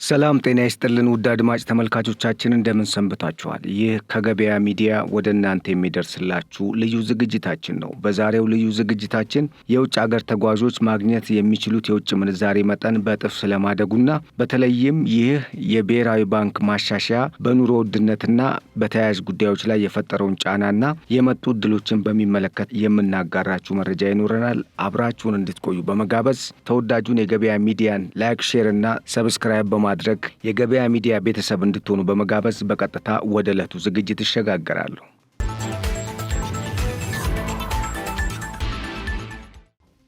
ሰላም ጤና ይስጥልን ውድ አድማጭ ተመልካቾቻችን እንደምን ሰንብታችኋል? ይህ ከገበያ ሚዲያ ወደ እናንተ የሚደርስላችሁ ልዩ ዝግጅታችን ነው። በዛሬው ልዩ ዝግጅታችን የውጭ ሀገር ተጓዦች ማግኘት የሚችሉት የውጭ ምንዛሬ መጠን በእጥፍ ስለማደጉና በተለይም ይህ የብሔራዊ ባንክ ማሻሻያ በኑሮ ውድነትና በተያያዥ ጉዳዮች ላይ የፈጠረውን ጫናና የመጡ እድሎችን በሚመለከት የምናጋራችሁ መረጃ ይኖረናል። አብራችሁን እንድትቆዩ በመጋበዝ ተወዳጁን የገበያ ሚዲያን ላይክ፣ ሼር እና ሰብስክራይብ በማድረግ የገበያ ሚዲያ ቤተሰብ እንድትሆኑ በመጋበዝ በቀጥታ ወደ ዕለቱ ዝግጅት ይሸጋገራሉ።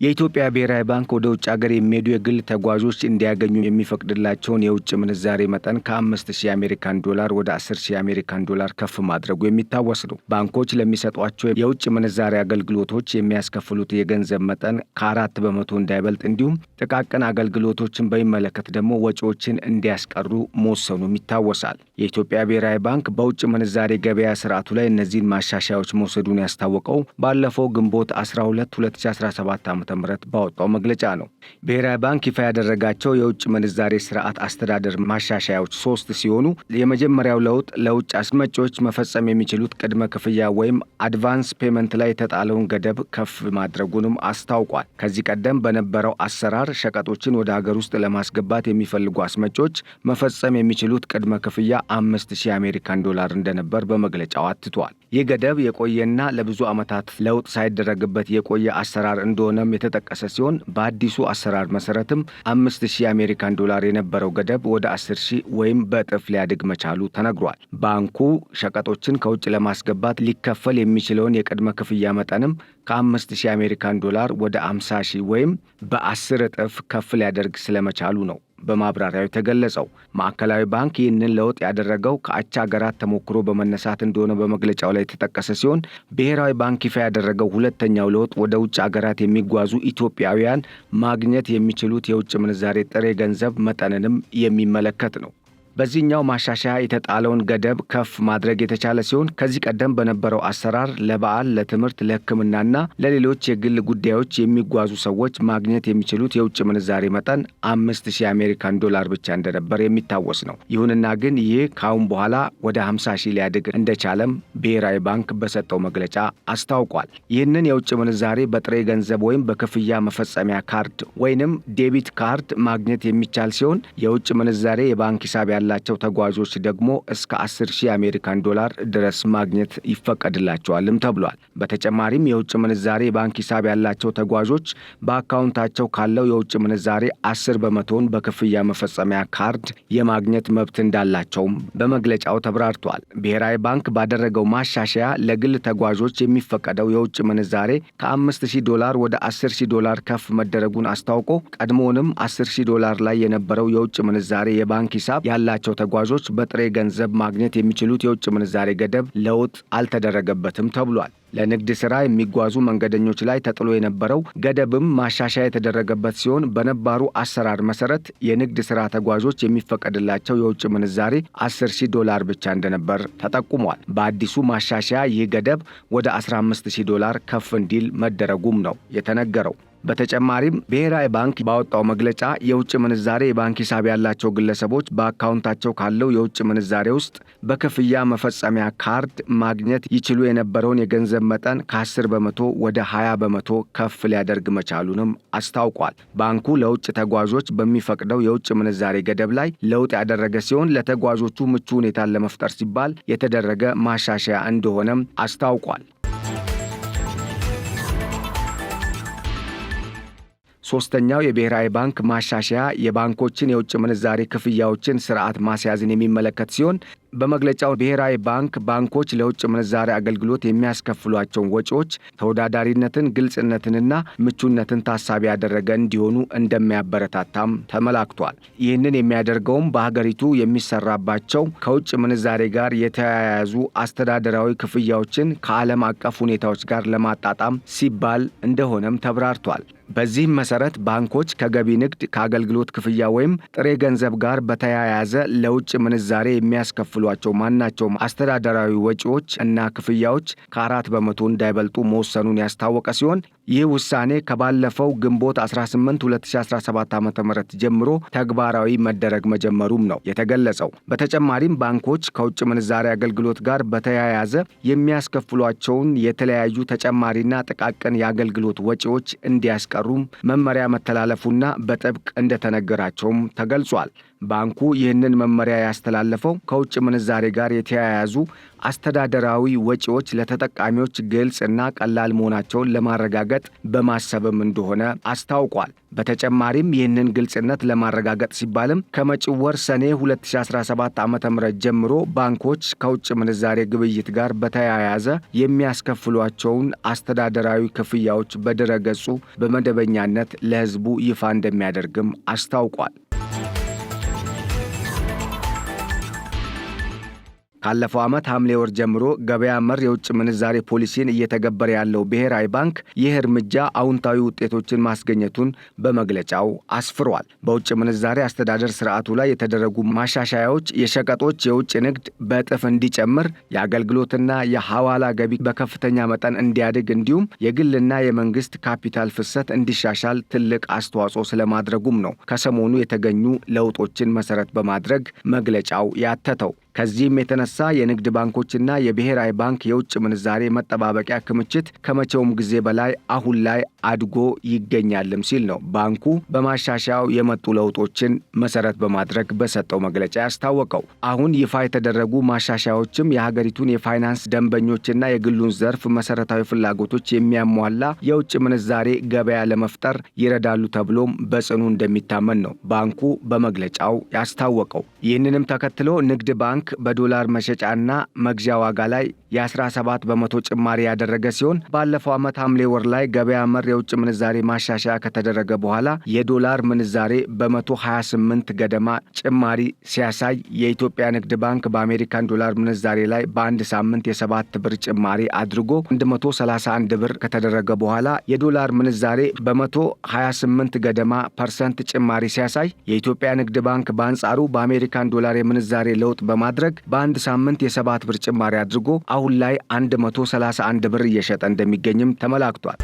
የኢትዮጵያ ብሔራዊ ባንክ ወደ ውጭ ሀገር የሚሄዱ የግል ተጓዦች እንዲያገኙ የሚፈቅድላቸውን የውጭ ምንዛሬ መጠን ከ5,000 የአሜሪካን ዶላር ወደ 10,000 የአሜሪካን ዶላር ከፍ ማድረጉ የሚታወስ ነው። ባንኮች ለሚሰጧቸው የውጭ ምንዛሬ አገልግሎቶች የሚያስከፍሉት የገንዘብ መጠን ከ4 በመቶ እንዳይበልጥ እንዲሁም ጥቃቅን አገልግሎቶችን በሚመለከት ደግሞ ወጪዎችን እንዲያስቀሩ መወሰኑም ይታወሳል። የኢትዮጵያ ብሔራዊ ባንክ በውጭ ምንዛሬ ገበያ ስርዓቱ ላይ እነዚህን ማሻሻያዎች መውሰዱን ያስታወቀው ባለፈው ግንቦት 12 2017 ዓ.ም ባወጣው መግለጫ ነው። ብሔራዊ ባንክ ይፋ ያደረጋቸው የውጭ ምንዛሬ ስርዓት አስተዳደር ማሻሻያዎች 3 ሲሆኑ የመጀመሪያው ለውጥ ለውጭ አስመጪዎች መፈጸም የሚችሉት ቅድመ ክፍያ ወይም አድቫንስ ፔመንት ላይ የተጣለውን ገደብ ከፍ ማድረጉንም አስታውቋል። ከዚህ ቀደም በነበረው አሰራር ሸቀጦችን ወደ ሀገር ውስጥ ለማስገባት የሚፈልጉ አስመጪዎች መፈጸም የሚችሉት ቅድመ ክፍያ 5,000 የአሜሪካን ዶላር እንደነበር በመግለጫው አትቷል። ይህ ገደብ የቆየና ለብዙ ዓመታት ለውጥ ሳይደረግበት የቆየ አሰራር እንደሆነም የተጠቀሰ ሲሆን በአዲሱ አሰራር መሰረትም 5,000 የአሜሪካን ዶላር የነበረው ገደብ ወደ 10,000 ወይም በእጥፍ ሊያድግ መቻሉ ተነግሯል። ባንኩ ሸቀጦችን ከውጭ ለማስገባት ሊከፈል የሚችለውን የቅድመ ክፍያ መጠንም ከ5,000 የአሜሪካን ዶላር ወደ 50,000 ወይም በ10 እጥፍ ከፍ ሊያደርግ ስለመቻሉ ነው በማብራሪያው የተገለጸው። ማዕከላዊ ባንክ ይህንን ለውጥ ያደረገው ከአቻ ሀገራት ተሞክሮ በመነሳት እንደሆነ በመግለጫው ላይ የተጠቀሰ ሲሆን ብሔራዊ ባንክ ይፋ ያደረገው ሁለተኛው ለውጥ ወደ ውጭ ሀገራት የሚጓዙ ኢትዮጵያውያን ማግኘት የሚችሉት የውጭ ምንዛሬ ጥሬ ገንዘብ መጠንንም የሚመለከት ነው። በዚህኛው ማሻሻያ የተጣለውን ገደብ ከፍ ማድረግ የተቻለ ሲሆን ከዚህ ቀደም በነበረው አሰራር ለበዓል፣ ለትምህርት፣ ለሕክምናና ለሌሎች የግል ጉዳዮች የሚጓዙ ሰዎች ማግኘት የሚችሉት የውጭ ምንዛሬ መጠን 5,000 የአሜሪካን ዶላር ብቻ እንደነበር የሚታወስ ነው። ይሁንና ግን ይህ ካሁን በኋላ ወደ 50,000 ሊያድግ እንደቻለም ብሔራዊ ባንክ በሰጠው መግለጫ አስታውቋል። ይህንን የውጭ ምንዛሬ በጥሬ ገንዘብ ወይም በክፍያ መፈጸሚያ ካርድ ወይንም ዴቢት ካርድ ማግኘት የሚቻል ሲሆን የውጭ ምንዛሬ የባንክ ሂሳብ ያላቸው ተጓዦች ደግሞ እስከ 10,000 የአሜሪካን ዶላር ድረስ ማግኘት ይፈቀድላቸዋልም ተብሏል። በተጨማሪም የውጭ ምንዛሬ የባንክ ሂሳብ ያላቸው ተጓዦች በአካውንታቸው ካለው የውጭ ምንዛሬ 10 በመቶውን በክፍያ መፈጸሚያ ካርድ የማግኘት መብት እንዳላቸውም በመግለጫው ተብራርቷል። ብሔራዊ ባንክ ባደረገው ማሻሻያ ለግል ተጓዦች የሚፈቀደው የውጭ ምንዛሬ ከ5,000 ዶላር ወደ 10,000 ዶላር ከፍ መደረጉን አስታውቆ ቀድሞውንም 10,000 ዶላር ላይ የነበረው የውጭ ምንዛሬ የባንክ ሂሳብ ያላቸው ተጓዦች በጥሬ ገንዘብ ማግኘት የሚችሉት የውጭ ምንዛሬ ገደብ ለውጥ አልተደረገበትም ተብሏል። ለንግድ ሥራ የሚጓዙ መንገደኞች ላይ ተጥሎ የነበረው ገደብም ማሻሻያ የተደረገበት ሲሆን በነባሩ አሰራር መሰረት የንግድ ሥራ ተጓዦች የሚፈቀድላቸው የውጭ ምንዛሬ 10,000 ዶላር ብቻ እንደነበር ተጠቁሟል። በአዲሱ ማሻሻያ ይህ ገደብ ወደ 15,000 ዶላር ከፍ እንዲል መደረጉም ነው የተነገረው። በተጨማሪም ብሔራዊ ባንክ ባወጣው መግለጫ የውጭ ምንዛሬ የባንክ ሂሳብ ያላቸው ግለሰቦች በአካውንታቸው ካለው የውጭ ምንዛሬ ውስጥ በክፍያ መፈጸሚያ ካርድ ማግኘት ይችሉ የነበረውን የገንዘብ መጠን ከ10 በመቶ ወደ 20 በመቶ ከፍ ሊያደርግ መቻሉንም አስታውቋል። ባንኩ ለውጭ ተጓዦች በሚፈቅደው የውጭ ምንዛሬ ገደብ ላይ ለውጥ ያደረገ ሲሆን ለተጓዦቹ ምቹ ሁኔታን ለመፍጠር ሲባል የተደረገ ማሻሻያ እንደሆነም አስታውቋል። ሶስተኛው የብሔራዊ ባንክ ማሻሻያ የባንኮችን የውጭ ምንዛሬ ክፍያዎችን ስርዓት ማስያዝን የሚመለከት ሲሆን በመግለጫው ብሔራዊ ባንኮች ለውጭ ምንዛሬ አገልግሎት የሚያስከፍሏቸውን ወጪዎች ተወዳዳሪነትን፣ ግልጽነትንና ምቹነትን ታሳቢ ያደረገ እንዲሆኑ እንደሚያበረታታም ተመላክቷል። ይህንን የሚያደርገውም በሀገሪቱ የሚሰራባቸው ከውጭ ምንዛሬ ጋር የተያያዙ አስተዳደራዊ ክፍያዎችን ከዓለም አቀፍ ሁኔታዎች ጋር ለማጣጣም ሲባል እንደሆነም ተብራርቷል። በዚህም መሰረት ባንኮች ከገቢ ንግድ፣ ከአገልግሎት ክፍያ ወይም ጥሬ ገንዘብ ጋር በተያያዘ ለውጭ ምንዛሬ የሚያስከፍሏቸው ማናቸውም አስተዳደራዊ ወጪዎች እና ክፍያዎች ከ4 በመቶ እንዳይበልጡ መወሰኑን ያስታወቀ ሲሆን ይህ ውሳኔ ከባለፈው ግንቦት 18 2017 ዓ.ም ጀምሮ ተግባራዊ መደረግ መጀመሩም ነው የተገለጸው። በተጨማሪም ባንኮች ከውጭ ምንዛሪ አገልግሎት ጋር በተያያዘ የሚያስከፍሏቸውን የተለያዩ ተጨማሪና ጥቃቅን የአገልግሎት ወጪዎች እንዲያስቀሩም መመሪያ መተላለፉና በጥብቅ እንደተነገራቸውም ተገልጿል። ባንኩ ይህንን መመሪያ ያስተላለፈው ከውጭ ምንዛሬ ጋር የተያያዙ አስተዳደራዊ ወጪዎች ለተጠቃሚዎች ግልጽ እና ቀላል መሆናቸውን ለማረጋገጥ በማሰብም እንደሆነ አስታውቋል። በተጨማሪም ይህንን ግልጽነት ለማረጋገጥ ሲባልም ከመጪው ወር ሰኔ 2017 ዓ.ም ጀምሮ ባንኮች ከውጭ ምንዛሬ ግብይት ጋር በተያያዘ የሚያስከፍሏቸውን አስተዳደራዊ ክፍያዎች በድረገጹ በመደበኛነት ለሕዝቡ ይፋ እንደሚያደርግም አስታውቋል። ካለፈው ዓመት ሐምሌ ወር ጀምሮ ገበያ መር የውጭ ምንዛሬ ፖሊሲን እየተገበረ ያለው ብሔራዊ ባንክ ይህ እርምጃ አዎንታዊ ውጤቶችን ማስገኘቱን በመግለጫው አስፍሯል። በውጭ ምንዛሬ አስተዳደር ስርዓቱ ላይ የተደረጉ ማሻሻያዎች የሸቀጦች የውጭ ንግድ በእጥፍ እንዲጨምር፣ የአገልግሎትና የሐዋላ ገቢ በከፍተኛ መጠን እንዲያድግ እንዲሁም የግልና የመንግስት ካፒታል ፍሰት እንዲሻሻል ትልቅ አስተዋጽኦ ስለማድረጉም ነው ከሰሞኑ የተገኙ ለውጦችን መሰረት በማድረግ መግለጫው ያተተው። ከዚህም የተነሳ የንግድ ባንኮችና የብሔራዊ ባንክ የውጭ ምንዛሬ መጠባበቂያ ክምችት ከመቼውም ጊዜ በላይ አሁን ላይ አድጎ ይገኛልም ሲል ነው ባንኩ በማሻሻያው የመጡ ለውጦችን መሰረት በማድረግ በሰጠው መግለጫ ያስታወቀው። አሁን ይፋ የተደረጉ ማሻሻያዎችም የሀገሪቱን የፋይናንስ ደንበኞችና የግሉን ዘርፍ መሰረታዊ ፍላጎቶች የሚያሟላ የውጭ ምንዛሬ ገበያ ለመፍጠር ይረዳሉ ተብሎም በጽኑ እንደሚታመን ነው ባንኩ በመግለጫው ያስታወቀው። ይህንንም ተከትሎ ንግድ ባንክ በዶላር መሸጫና መግዣ ዋጋ ላይ የ17 በመቶ ጭማሪ ያደረገ ሲሆን ባለፈው ዓመት ሐምሌ ወር ላይ ገበያ መር የውጭ ምንዛሬ ማሻሻያ ከተደረገ በኋላ የዶላር ምንዛሬ በ128 ገደማ ጭማሪ ሲያሳይ የኢትዮጵያ ንግድ ባንክ በአሜሪካን ዶላር ምንዛሬ ላይ በአንድ ሳምንት የ7 ብር ጭማሪ አድርጎ 131 ብር ከተደረገ በኋላ የዶላር ምንዛሬ በ128 ገደማ ፐርሰንት ጭማሪ ሲያሳይ የኢትዮጵያ ንግድ ባንክ በአንጻሩ በአሜሪካን ዶላር የምንዛሬ ለውጥ በማድረግ በአንድ ሳምንት የ7 ብር ጭማሪ አድርጎ አሁን ላይ 131 ብር እየሸጠ እንደሚገኝም ተመላክቷል።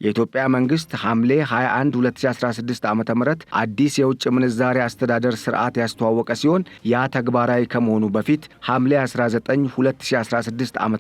የኢትዮጵያ መንግስት ሐምሌ 21 2016 ዓ.ም አዲስ የውጭ ምንዛሬ አስተዳደር ስርዓት ያስተዋወቀ ሲሆን ያ ተግባራዊ ከመሆኑ በፊት ሐምሌ 19 2016 ዓ.ም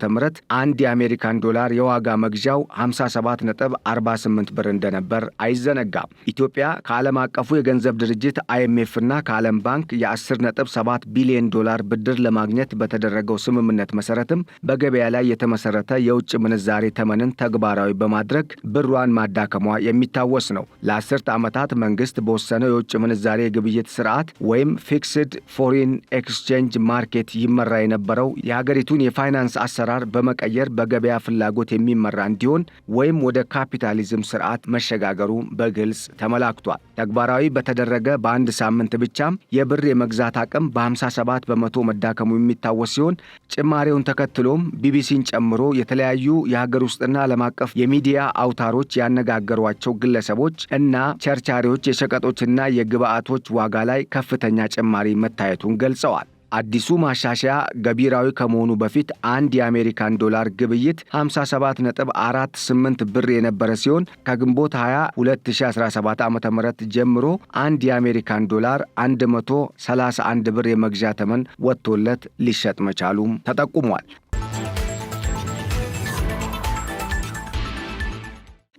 አንድ የአሜሪካን ዶላር የዋጋ መግዣው 57.48 ብር እንደነበር አይዘነጋም። ኢትዮጵያ ከዓለም አቀፉ የገንዘብ ድርጅት IMF እና ከዓለም ባንክ የ10.7 ቢሊዮን ዶላር ብድር ለማግኘት በተደረገው ስምምነት መሰረትም በገበያ ላይ የተመሰረተ የውጭ ምንዛሬ ተመንን ተግባራዊ በማድረግ ብሯን ማዳከሟ የሚታወስ ነው። ለ10 ዓመታት መንግስት በወሰነው የውጭ ምንዛሬ ግብይት ስርዓት ወይም ፊክስድ ፎሪን ኤክስቼንጅ ማርኬት ይመራ የነበረው የሀገሪቱን የፋይናንስ አሰራር በመቀየር በገበያ ፍላጎት የሚመራ እንዲሆን ወይም ወደ ካፒታሊዝም ስርዓት መሸጋገሩ በግልጽ ተመላክቷል። ተግባራዊ በተደረገ በአንድ ሳምንት ብቻም የብር የመግዛት አቅም በ57 በመቶ መዳከሙ የሚታወስ ሲሆን ጭማሪውን ተከትሎም ቢቢሲን ጨምሮ የተለያዩ የሀገር ውስጥና ዓለም አቀፍ የሚዲያ አውታሮች ያነጋገሯቸው ግለሰቦች እና ቸርቻሪዎች የሸቀጦችና የግብአቶች ዋጋ ላይ ከፍተኛ ጭማሪ መታየቱን ገልጸዋል። አዲሱ ማሻሻያ ገቢራዊ ከመሆኑ በፊት አንድ የአሜሪካን ዶላር ግብይት 57.48 ብር የነበረ ሲሆን ከግንቦት 20 2017 ዓ.ም ጀምሮ አንድ የአሜሪካን ዶላር 131 ብር የመግዣ ተመን ወጥቶለት ሊሸጥ መቻሉም ተጠቁሟል።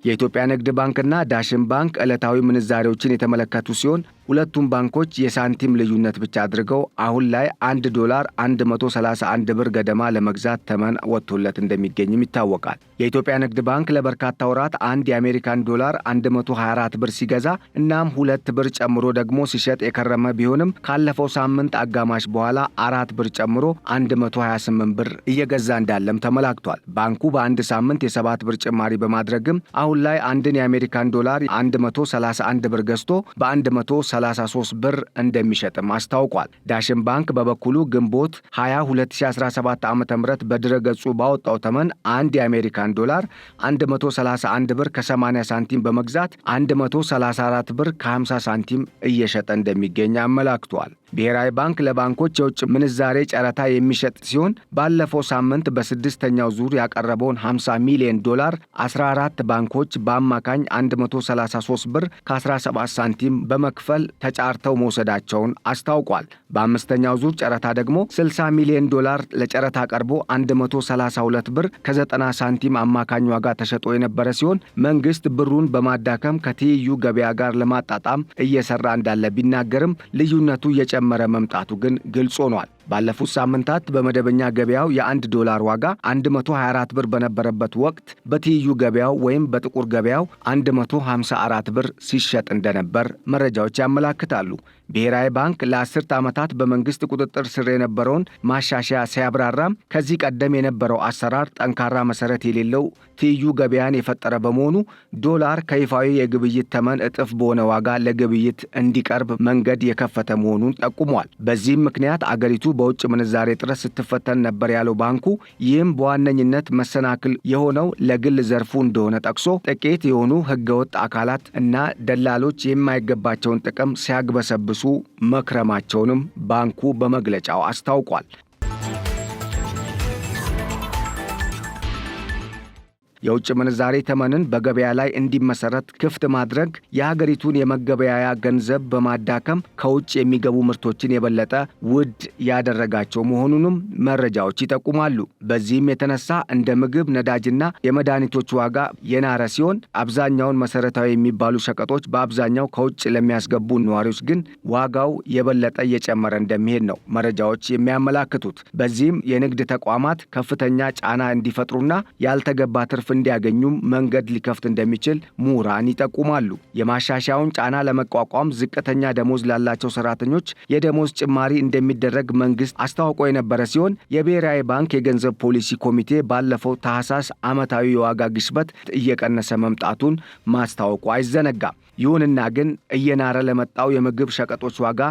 የኢትዮጵያ ንግድ ባንክና ዳሽን ባንክ ዕለታዊ ምንዛሬዎችን የተመለከቱ ሲሆን ሁለቱም ባንኮች የሳንቲም ልዩነት ብቻ አድርገው አሁን ላይ 1 ዶላር 131 ብር ገደማ ለመግዛት ተመን ወጥቶለት እንደሚገኝም ይታወቃል። የኢትዮጵያ ንግድ ባንክ ለበርካታ ወራት አንድ የአሜሪካን ዶላር 124 ብር ሲገዛ እናም 2 ብር ጨምሮ ደግሞ ሲሸጥ የከረመ ቢሆንም ካለፈው ሳምንት አጋማሽ በኋላ 4 ብር ጨምሮ 128 ብር እየገዛ እንዳለም ተመላክቷል። ባንኩ በአንድ ሳምንት የ7 ብር ጭማሪ በማድረግም አሁን ላይ አንድን የአሜሪካን ዶላር 131 ብር ገዝቶ በ133 ብር እንደሚሸጥም አስታውቋል። ዳሽን ባንክ በበኩሉ ግንቦት 20 2017 ዓ.ም በድረገጹ ባወጣው ተመን አንድ የአሜሪካን ዶላር 131 ብር ከ80 ሳንቲም በመግዛት 134 ብር ከ50 ሳንቲም እየሸጠ እንደሚገኝ አመላክቷል። ብሔራዊ ባንክ ለባንኮች የውጭ ምንዛሬ ጨረታ የሚሸጥ ሲሆን ባለፈው ሳምንት በስድስተኛው ዙር ያቀረበውን $50 ሚሊዮን 14 ባንኮች በአማካኝ 133 ብር ከ17 ሳንቲም በመክፈል ተጫርተው መውሰዳቸውን አስታውቋል። በአምስተኛው ዙር ጨረታ ደግሞ $60 ሚሊዮን ለጨረታ ቀርቦ 132 ብር ከ90 ሳንቲም አማካኝ ዋጋ ተሸጦ የነበረ ሲሆን መንግስት ብሩን በማዳከም ከትይዩ ገበያ ጋር ለማጣጣም እየሰራ እንዳለ ቢናገርም ልዩነቱ የጨመረ መምጣቱ ግን ግልጽ ሆኗል። ባለፉት ሳምንታት በመደበኛ ገበያው $1 ዋጋ 124 ብር በነበረበት ወቅት በትይዩ ገበያው ወይም በጥቁር ገበያው 154 ብር ሲሸጥ እንደነበር መረጃዎች ያመላክታሉ። ብሔራዊ ባንክ ለ10 ዓመታት በመንግስት ቁጥጥር ስር የነበረውን ማሻሻያ ሲያብራራም ከዚህ ቀደም የነበረው አሰራር ጠንካራ መሰረት የሌለው ትይዩ ገበያን የፈጠረ በመሆኑ ዶላር ከይፋዊ የግብይት ተመን እጥፍ በሆነ ዋጋ ለግብይት እንዲቀርብ መንገድ የከፈተ መሆኑን ጠቁሟል። በዚህም ምክንያት አገሪቱ በውጭ ምንዛሬ ጥረት ስትፈተን ነበር ያለው ባንኩ ይህም በዋነኝነት መሰናክል የሆነው ለግል ዘርፉ እንደሆነ ጠቅሶ ጥቂት የሆኑ ህገወጥ አካላት እና ደላሎች የማይገባቸውን ጥቅም ሲያግበሰብሱ መክረማቸውንም ባንኩ በመግለጫው አስታውቋል። የውጭ ምንዛሬ ተመንን በገበያ ላይ እንዲመሰረት ክፍት ማድረግ የሀገሪቱን የመገበያያ ገንዘብ በማዳከም ከውጭ የሚገቡ ምርቶችን የበለጠ ውድ ያደረጋቸው መሆኑንም መረጃዎች ይጠቁማሉ። በዚህም የተነሳ እንደ ምግብ፣ ነዳጅና የመድኃኒቶች ዋጋ የናረ ሲሆን አብዛኛውን መሰረታዊ የሚባሉ ሸቀጦች በአብዛኛው ከውጭ ለሚያስገቡ ነዋሪዎች ግን ዋጋው የበለጠ እየጨመረ እንደሚሄድ ነው መረጃዎች የሚያመላክቱት። በዚህም የንግድ ተቋማት ከፍተኛ ጫና እንዲፈጥሩና ያልተገባ ትርፍ እንዲያገኙም መንገድ ሊከፍት እንደሚችል ምሁራን ይጠቁማሉ። የማሻሻያውን ጫና ለመቋቋም ዝቅተኛ ደሞዝ ላላቸው ሰራተኞች የደሞዝ ጭማሪ እንደሚደረግ መንግስት አስታውቆ የነበረ ሲሆን የብሔራዊ ባንክ የገንዘብ ፖሊሲ ኮሚቴ ባለፈው ታህሳስ ዓመታዊ የዋጋ ግሽበት እየቀነሰ መምጣቱን ማስታወቁ አይዘነጋም። ይሁንና ግን እየናረ ለመጣው የምግብ ሸቀጦች ዋጋ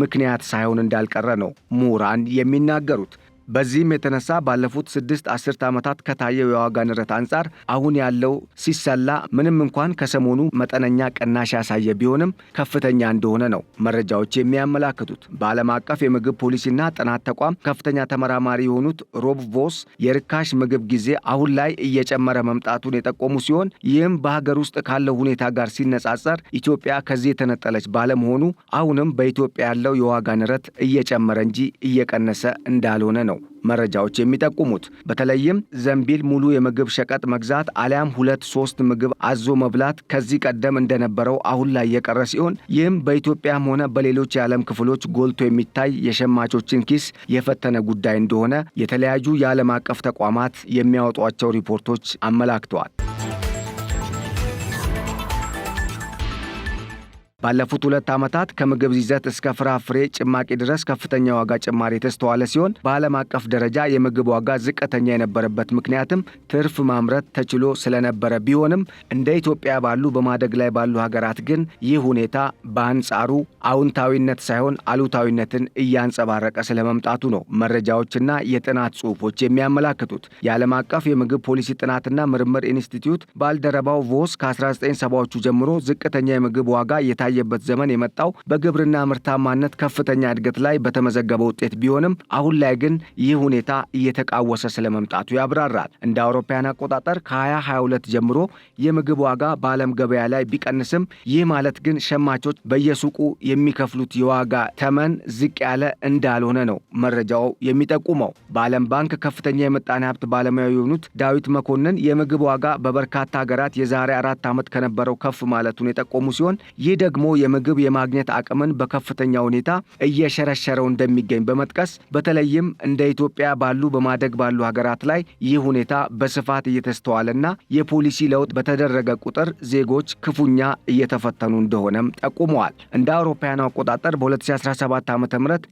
ምክንያት ሳይሆን እንዳልቀረ ነው ምሁራን የሚናገሩት። በዚህም የተነሳ ባለፉት 6 አስርት ዓመታት ከታየው የዋጋ ንረት አንጻር አሁን ያለው ሲሰላ ምንም እንኳን ከሰሞኑ መጠነኛ ቅናሽ ያሳየ ቢሆንም ከፍተኛ እንደሆነ ነው መረጃዎች የሚያመላክቱት። በዓለም አቀፍ የምግብ ፖሊሲና ጥናት ተቋም ከፍተኛ ተመራማሪ የሆኑት ሮብ ቮስ የርካሽ ምግብ ጊዜ አሁን ላይ እየጨመረ መምጣቱን የጠቆሙ ሲሆን ይህም በሀገር ውስጥ ካለው ሁኔታ ጋር ሲነጻጸር ኢትዮጵያ ከዚህ የተነጠለች ባለመሆኑ አሁንም በኢትዮጵያ ያለው የዋጋ ንረት እየጨመረ እንጂ እየቀነሰ እንዳልሆነ ነው መረጃዎች የሚጠቁሙት። በተለይም ዘንቢል ሙሉ የምግብ ሸቀጥ መግዛት አሊያም 2-3 ምግብ አዞ መብላት ከዚህ ቀደም እንደነበረው አሁን ላይ የቀረ ሲሆን ይህም በኢትዮጵያም ሆነ በሌሎች የዓለም ክፍሎች ጎልቶ የሚታይ የሸማቾችን ኪስ የፈተነ ጉዳይ እንደሆነ የተለያዩ የዓለም አቀፍ ተቋማት የሚያወጧቸው ሪፖርቶች አመላክተዋል። ባለፉት 2 ዓመታት ከምግብ ይዘት እስከ ፍራፍሬ ጭማቂ ድረስ ከፍተኛ ዋጋ ጭማሪ የተስተዋለ ሲሆን በዓለም አቀፍ ደረጃ የምግብ ዋጋ ዝቅተኛ የነበረበት ምክንያትም ትርፍ ማምረት ተችሎ ስለነበረ ቢሆንም እንደ ኢትዮጵያ ባሉ በማደግ ላይ ባሉ ሀገራት ግን ይህ ሁኔታ በአንጻሩ አዎንታዊነት ሳይሆን አሉታዊነትን እያንጸባረቀ ስለመምጣቱ ነው መረጃዎችና የጥናት ጽሑፎች የሚያመላክቱት። የዓለም አቀፍ የምግብ ፖሊሲ ጥናትና ምርምር ኢንስቲትዩት ባልደረባው ቮስ ከ1970ዎቹ ጀምሮ ዝቅተኛ የምግብ ዋጋ የታየበት ዘመን የመጣው በግብርና ምርታማነት ከፍተኛ እድገት ላይ በተመዘገበ ውጤት ቢሆንም አሁን ላይ ግን ይህ ሁኔታ እየተቃወሰ ስለመምጣቱ ያብራራል። እንደ አውሮፓውያን አቆጣጠር ከ2022 ጀምሮ የምግብ ዋጋ በዓለም ገበያ ላይ ቢቀንስም ይህ ማለት ግን ሸማቾች በየሱቁ የሚከፍሉት የዋጋ ተመን ዝቅ ያለ እንዳልሆነ ነው መረጃው የሚጠቁመው። በዓለም ባንክ ከፍተኛ የምጣኔ ሀብት ባለሙያ የሆኑት ዳዊት መኮንን የምግብ ዋጋ በበርካታ ሀገራት የዛሬ 4 ዓመት ከነበረው ከፍ ማለቱን የጠቆሙ ሲሆን ይህ ደግሞ የምግብ የማግኘት አቅምን በከፍተኛ ሁኔታ እየሸረሸረው እንደሚገኝ በመጥቀስ በተለይም እንደ ኢትዮጵያ ባሉ በማደግ ባሉ ሀገራት ላይ ይህ ሁኔታ በስፋት እየተስተዋለና የፖሊሲ ለውጥ በተደረገ ቁጥር ዜጎች ክፉኛ እየተፈተኑ እንደሆነም ጠቁመዋል። እንደ አውሮፓውያን አቆጣጠር በ2017 ዓ.ም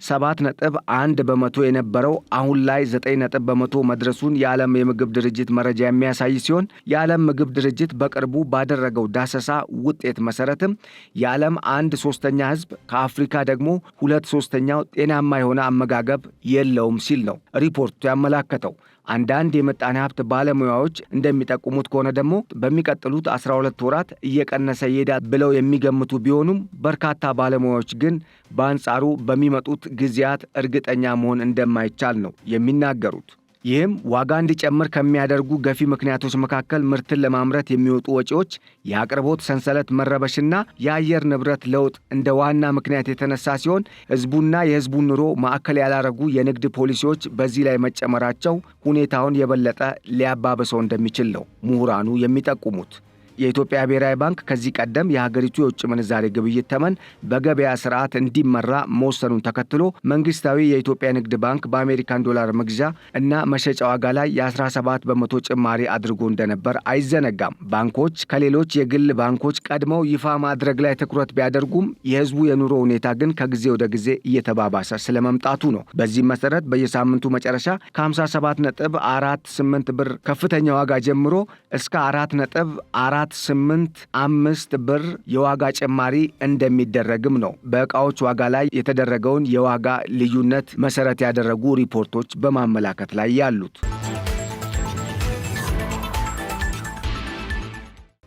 7.1 በመቶ የነበረው አሁን ላይ 9 በመቶ መድረሱን የዓለም የምግብ ድርጅት መረጃ የሚያሳይ ሲሆን የዓለም ምግብ ድርጅት በቅርቡ ባደረገው ዳሰሳ ውጤት መሰረትም ከዓለም 1/3 ሕዝብ ከአፍሪካ ደግሞ 2/3 ጤናማ የሆነ አመጋገብ የለውም ሲል ነው ሪፖርቱ ያመላከተው። አንዳንድ የምጣኔ ሀብት ባለሙያዎች እንደሚጠቁሙት ከሆነ ደግሞ በሚቀጥሉት 12 ወራት እየቀነሰ ይሄዳል ብለው የሚገምቱ ቢሆኑም በርካታ ባለሙያዎች ግን በአንጻሩ በሚመጡት ጊዜያት እርግጠኛ መሆን እንደማይቻል ነው የሚናገሩት። ይህም ዋጋ እንዲጨምር ከሚያደርጉ ገፊ ምክንያቶች መካከል ምርትን ለማምረት የሚወጡ ወጪዎች፣ የአቅርቦት ሰንሰለት መረበሽና የአየር ንብረት ለውጥ እንደ ዋና ምክንያት የተነሳ ሲሆን ሕዝቡና የሕዝቡን ኑሮ ማዕከል ያላረጉ የንግድ ፖሊሲዎች በዚህ ላይ መጨመራቸው ሁኔታውን የበለጠ ሊያባብሰው እንደሚችል ነው ምሁራኑ የሚጠቁሙት። የኢትዮጵያ ብሔራዊ ባንክ ከዚህ ቀደም የሀገሪቱ የውጭ ምንዛሬ ግብይት ተመን በገበያ ስርዓት እንዲመራ መወሰኑን ተከትሎ መንግስታዊ የኢትዮጵያ ንግድ ባንክ በአሜሪካን ዶላር መግዣ እና መሸጫ ዋጋ ላይ የ17 በመቶ ጭማሪ አድርጎ እንደነበር አይዘነጋም። ባንኮች ከሌሎች የግል ባንኮች ቀድመው ይፋ ማድረግ ላይ ትኩረት ቢያደርጉም የህዝቡ የኑሮ ሁኔታ ግን ከጊዜ ወደ ጊዜ እየተባባሰ ስለመምጣቱ ነው። በዚህም መሰረት በየሳምንቱ መጨረሻ ከ57.48 ብር ከፍተኛ ዋጋ ጀምሮ እስከ 4.485 ብር የዋጋ ጭማሪ እንደሚደረግም ነው በዕቃዎች ዋጋ ላይ የተደረገውን የዋጋ ልዩነት መሰረት ያደረጉ ሪፖርቶች በማመላከት ላይ ያሉት።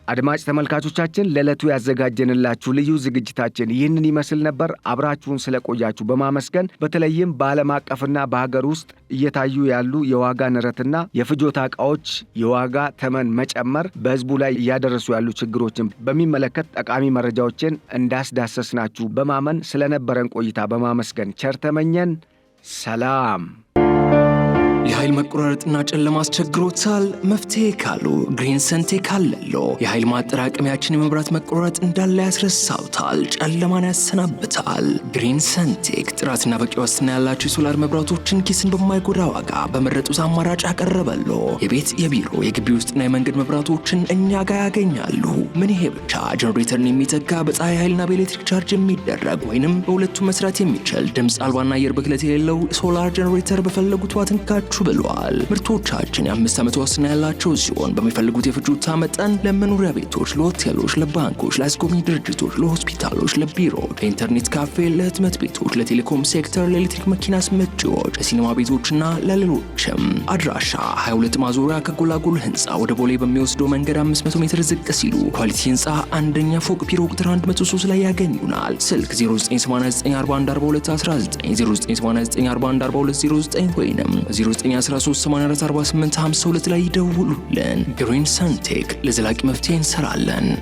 አድማጭ ተመልካቾቻችን ለዕለቱ ያዘጋጀንላችሁ ልዩ ዝግጅታችን ይህንን ይመስል ነበር። አብራችሁን ስለቆያችሁ በማመስገን በተለይም በዓለም አቀፍና በሀገር ውስጥ እየታዩ ያሉ የዋጋ ንረትና የፍጆታ ዕቃዎች የዋጋ ተመን መጨመር በሕዝቡ ላይ እያደረሱ ያሉ ችግሮችን በሚመለከት ጠቃሚ መረጃዎችን እንዳስዳሰስናችሁ በማመን ስለነበረን ቆይታ በማመስገን ቸር ተመኘን። ሰላም። የኃይል መቆራረጥና ጨለማ አስቸግሮታል? መፍትሄ ካሉ ግሪን ሰንቴክ አለሎ። የኃይል ማጠራቀሚያችን የመብራት መቆራረጥ እንዳለ ያስረሳውታል፣ ጨለማን ያሰናብታል። ግሪን ሰንቴክ ጥራትና በቂ ዋስትና ያላቸው የሶላር መብራቶችን ኪስን በማይጎዳ ዋጋ በመረጡት አማራጭ አቀረበሎ። የቤት የቢሮ የግቢ ውስጥና የመንገድ መብራቶችን እኛ ጋር ያገኛሉ። ምን ይሄ ብቻ! ጀነሬተርን የሚተካ በፀሐይ ኃይልና በኤሌክትሪክ ቻርጅ የሚደረግ ወይንም በሁለቱም መስራት የሚችል ድምፅ አልባና አየር ብክለት የሌለው ሶላር ጀነሬተር በፈለጉት ዋትንካችሁ ብለዋል። ምርቶቻችን የ5 ዓመት ዋስትና ያላቸው ሲሆን በሚፈልጉት የፍጆታ መጠን ለመኖሪያ ቤቶች፣ ለሆቴሎች፣ ለባንኮች፣ ለአስጎብኚ ድርጅቶች፣ ለሆስፒታሎች፣ ለቢሮዎች፣ ለኢንተርኔት ካፌ፣ ለህትመት ቤቶች፣ ለቴሌኮም ሴክተር፣ ለኤሌክትሪክ መኪና አስመጪዎች፣ ለሲኒማ ቤቶችና ለሌሎችም። አድራሻ 22 ማዞሪያ ከጎላጎል ህንፃ ወደ ቦሌ በሚወስደው መንገድ 500 ሜትር ዝቅ ሲሉ ኳሊቲ ህንፃ አንደኛ ፎቅ ቢሮ ቁጥር 103 ላይ ያገኙናል። ስልክ 0989414219 0989414209 ወይንም 913844852 ላይ ይደውሉልን። ግሪን ሰንቴክ ለዘላቂ መፍትሄ እንሰራለን።